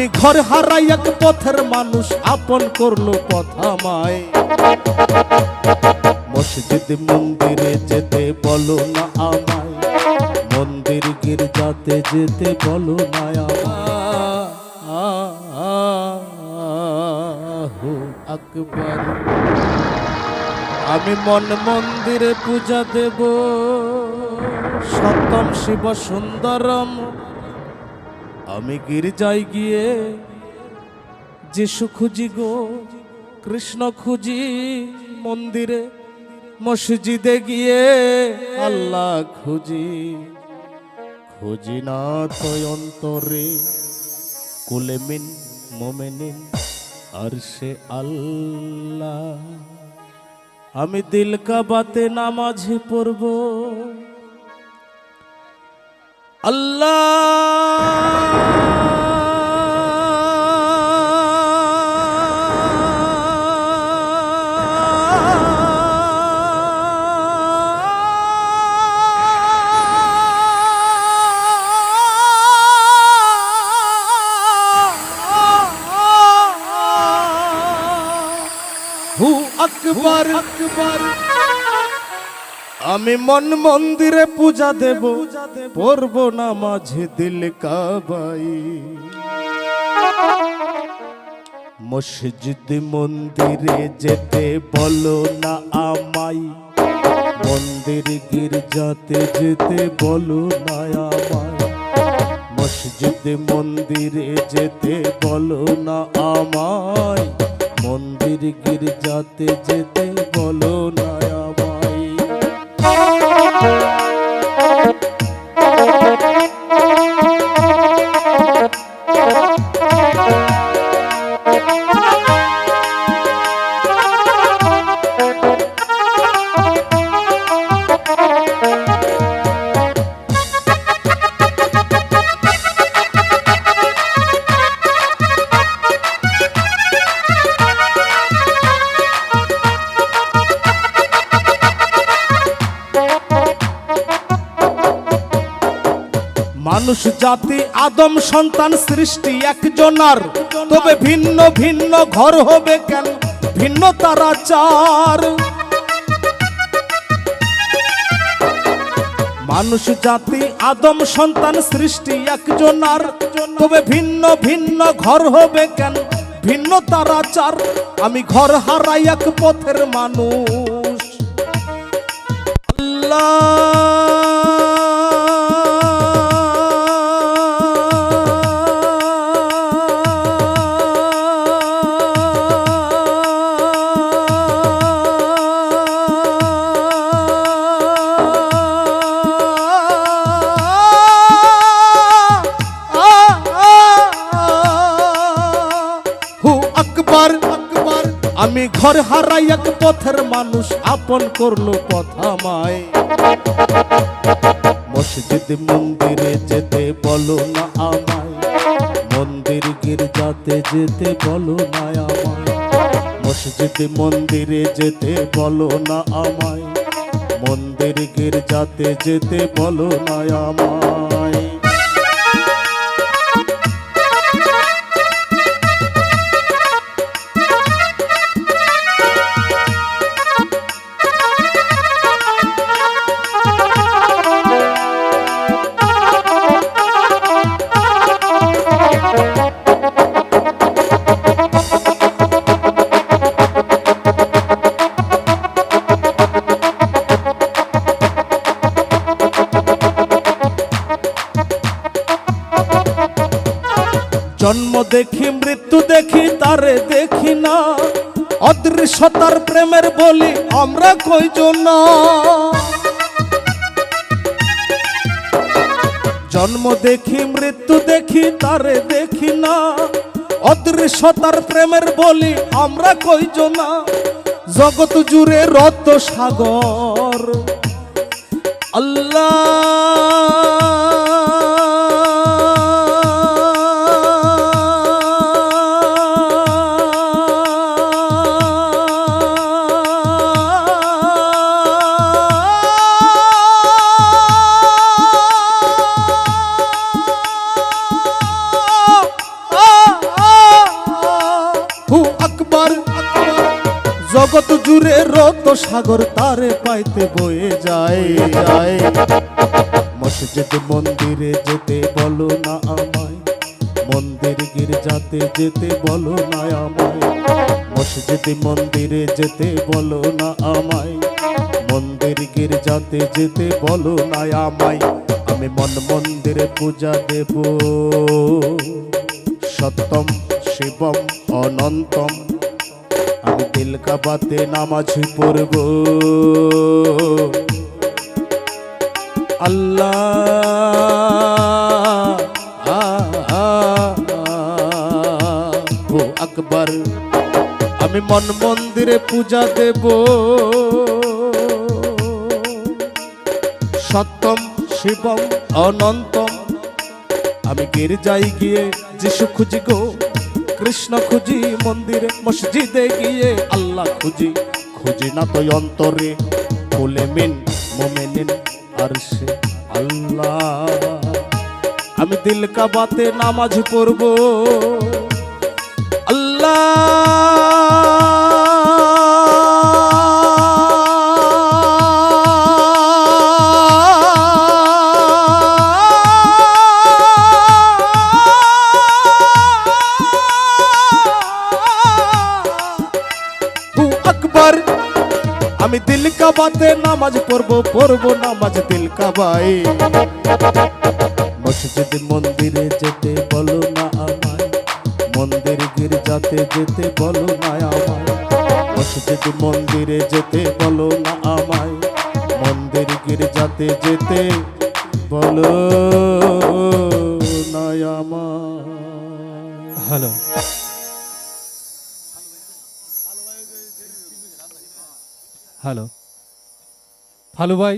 আমি ঘর হারাই এক পথের মানুষ, আপন করলো কথা মায়। মসজিদ মন্দিরে যেতে বলো না আমায়, মন্দির গির্জাতে যেতে বলো না আল্লাহু আকবার। আমি মন মন্দিরে পূজা দেব, সত্যম শিব সুন্দরম। আমি গির্জায় গিয়ে যিশু খুঁজি গো, কৃষ্ণ খুঁজি মন্দিরে, মসজিদে গিয়ে আল্লাহ খুঁজি। খুঁজি না তো অন্তরে কুলে মিন মোমেনিন আর সে আল্লাহ। আমি দিল কাবাতে নামাজ পড়ব, আল্লাহ হু আকবার আকবার। আমি মন মন্দিরে পূজা দেব, পড়ব নামাজ দিল কাবাই। মসজিদ মন্দিরে যেতে বলো না আমায়, মন্দির গির্জাতে যেতে বলো না আমায়। মসজিদ মন্দিরে যেতে বলো না আমায়, মন্দির গির্জাতে যেতে বলো না আমায়। মানুষ জাতি আদম সন্তান সৃষ্টি একজনার, তবে ভিন্ন ভিন্ন ঘর হবে কেন, ভিন্ন তার আচার। মানুষ জাতি আদম সন্তান সৃষ্টি একজনার, তবে ভিন্ন ভিন্ন ঘর হবে কেন, ভিন্ন তার আচার। আমি ঘর হারাই এক পথের মানুষ, আল্লাহ আমি ঘর হারাই এক পথের মানুষ, আপন করলো কথা মায়। মসজিদ মন্দিরে যেতে বলো না আমায়, মন্দির গির্জাতে যেতে বলো না আমায়। মসজিদ মন্দিরে যেতে বলো না আমায়, মন্দির গির্জাতে যেতে বলো না আমায়। জন্ম দেখি মৃত্যু দেখি তারে দেখি না, অদৃশ্যতার প্রেমের বলি আমরা কয়জন না। জন্ম দেখি মৃত্যু দেখি তারে দেখি না, অদৃশ্যতার প্রেমের বলি আমরা কয়জন না। জগৎ জুড়ে রত সাগর আল্লাহ, সাগর তারে পাইতে বয়ে যায়। মসজিদ মন্দিরে যেতে বলো না আমায়, মন্দির গির্জাতে যেতে বলো না আমায়। মসজিদ মন্দিরে যেতে বলো না আমায়, মন্দির গির্জাতে যেতে বলো না আমায়। আমি মন মন্দিরে পূজা দেব, সত্যম শিবম অনন্তম। আমি দিল কাবাতে নামাজ পড়ব, আল্লাহু আকবার। আমি মন মন্দিরে পূজা দেব, সত্যম শিবম অনন্তম। আমি গির্জায় গিয়ে যিশু খুঁজি গো, কৃষ্ণ খুঁজি মন্দিরে মসজিদে গিয়ে আল্লাহ খুঁজি। খুঁজি না তো অন্তরে বলে মিন মোমেনিন আরশে আল্লাহ। আমি দিল কাবাতে নামাজ পড়ব, আকবার। আমি দিল কাবাতে নামাজ পড়ব নামাজ দিল কাবায়। মসজিদ মন্দিরে যেতে বলো না আমায়, মন্দির গির্জাতে যেতে বলো না আমায়। মসজিদ মন্দিরে যেতে বলো না আমায়, মন্দির গির্জাতে যেতে বলো না আমায়। হ্যালো, হ্যালো ফালু ভাই,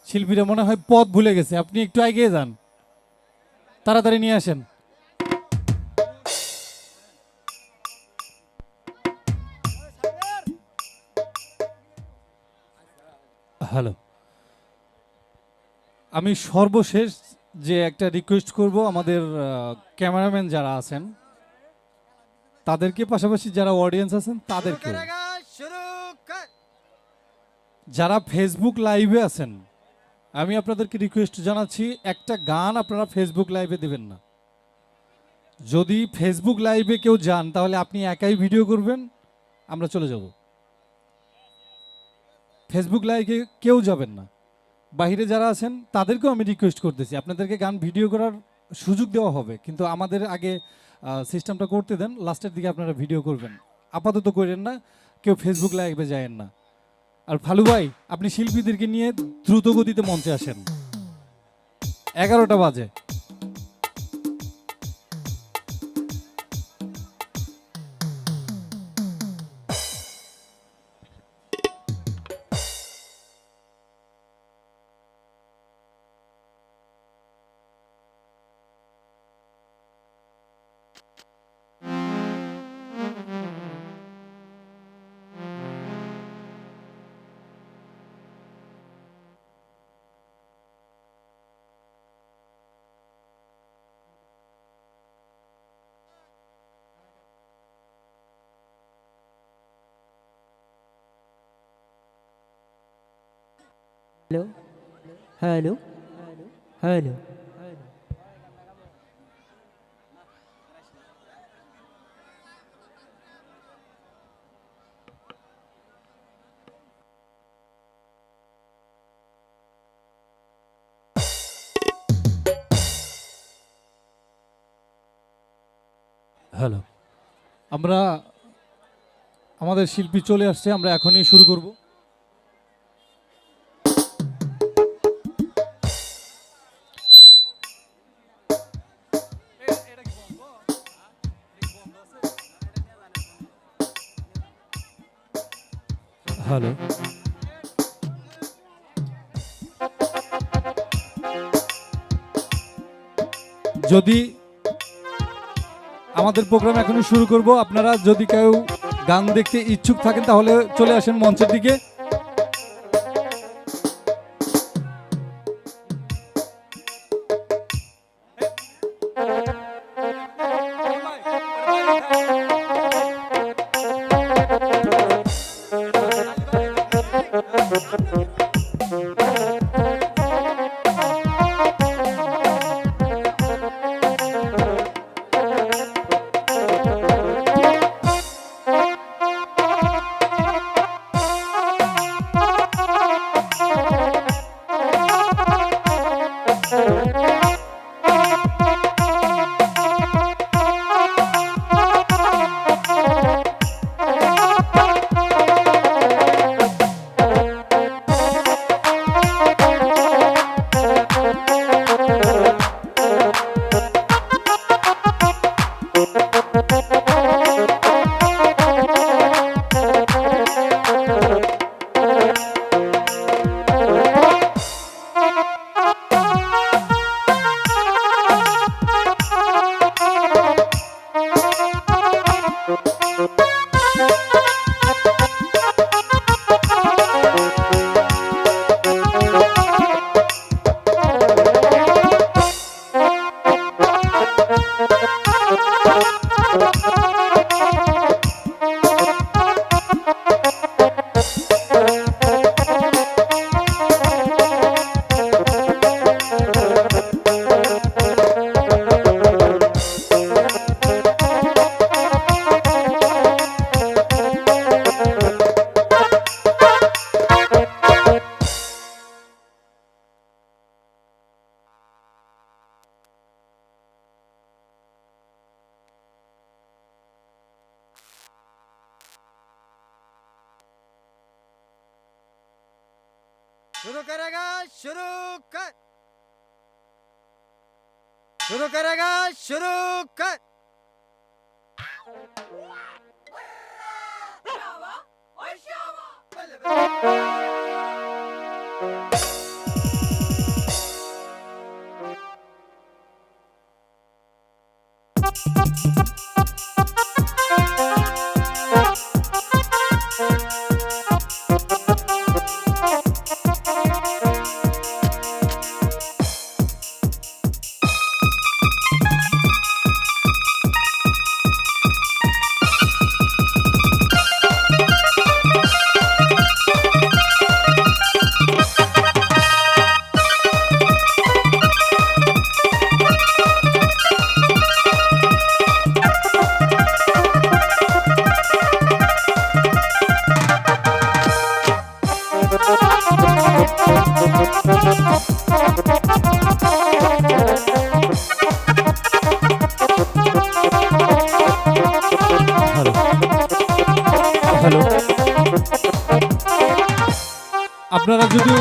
শিল্পীরা মনে হয় পথ ভুলে গেছে, আপনি একটু এগিয়ে যান, তাড়াতাড়ি নিয়ে আসেন। হ্যালো, আমি সর্বশেষ যে একটা রিকোয়েস্ট করব, আমাদের ক্যামেরাম্যান যারা আছেন তাদেরকে, পাশাপাশি যারা অডিয়েন্স আছেন তাদেরকে, যারা ফেসবুক লাইভে আছেন, আমি আপনাদেরকে রিকোয়েস্ট জানাচ্ছি, একটা গান আপনারা ফেসবুক লাইভে দেবেন না। যদি ফেসবুক লাইভে কেউ যান তাহলে আপনি একাই ভিডিও করবেন, আমরা চলে যাব। ফেসবুক লাইভে কেউ যাবেন না। বাইরে যারা আছেন তাদেরকেও আমি রিকোয়েস্ট করতেছি, আপনাদেরকে গান ভিডিও করার সুযোগ দেওয়া হবে, কিন্তু আমাদের আগে সিস্টেমটা করতে দেন, লাস্টের দিকে আপনারা ভিডিও করবেন। আপাতত করেন না, কেউ ফেসবুক লাইভে যায়েন না। আর ফালু ভাই, আপনি শিল্পীদেরকে নিয়ে দ্রুত গতিতে মঞ্চে আসেন, 11টা বাজে। हेलो हेलो हेलो হ্যালো, আমরা আমাদের শিল্পী চলে আসছে, আমরা এখনই শুরু করব। হ্যালো, যদি আমাদের প্রোগ্রাম এখনই শুরু করব, আপনারা যদি কেউ গান দেখতে ইচ্ছুক থাকেন তাহলে চলে আসেন মঞ্চের দিকে। शुरू करेगा शुरू कर शुरू करेगा शुरू कर হ্যালো, আপনারা যদি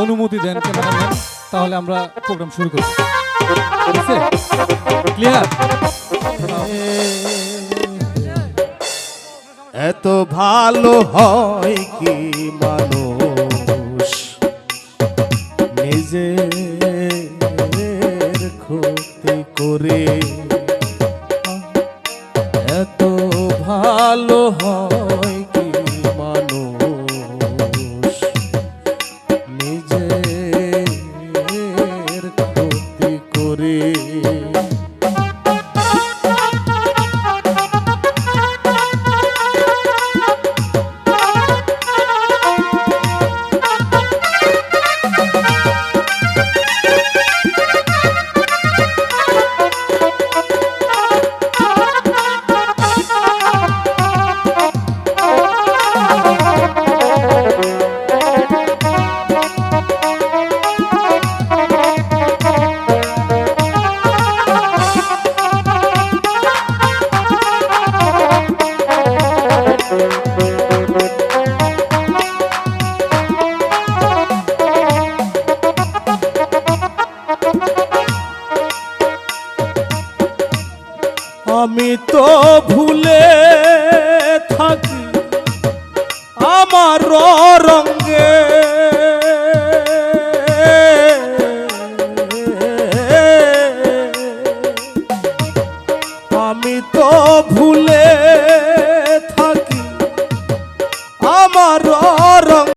অনুমতি দেন ক্যামেরাম্যান, তাহলে আমরা প্রোগ্রাম শুরু করব। ঠিক আছে, ক্লিয়ার? এত ভালো হয় কি মানুষ নিজের ক্ষতি করে, এত ভালো হয় কি মানুষ নিজের ক্ষতি করে। আমি তো ভুলে থাকি আমার রঙে, আমি তো ভুলে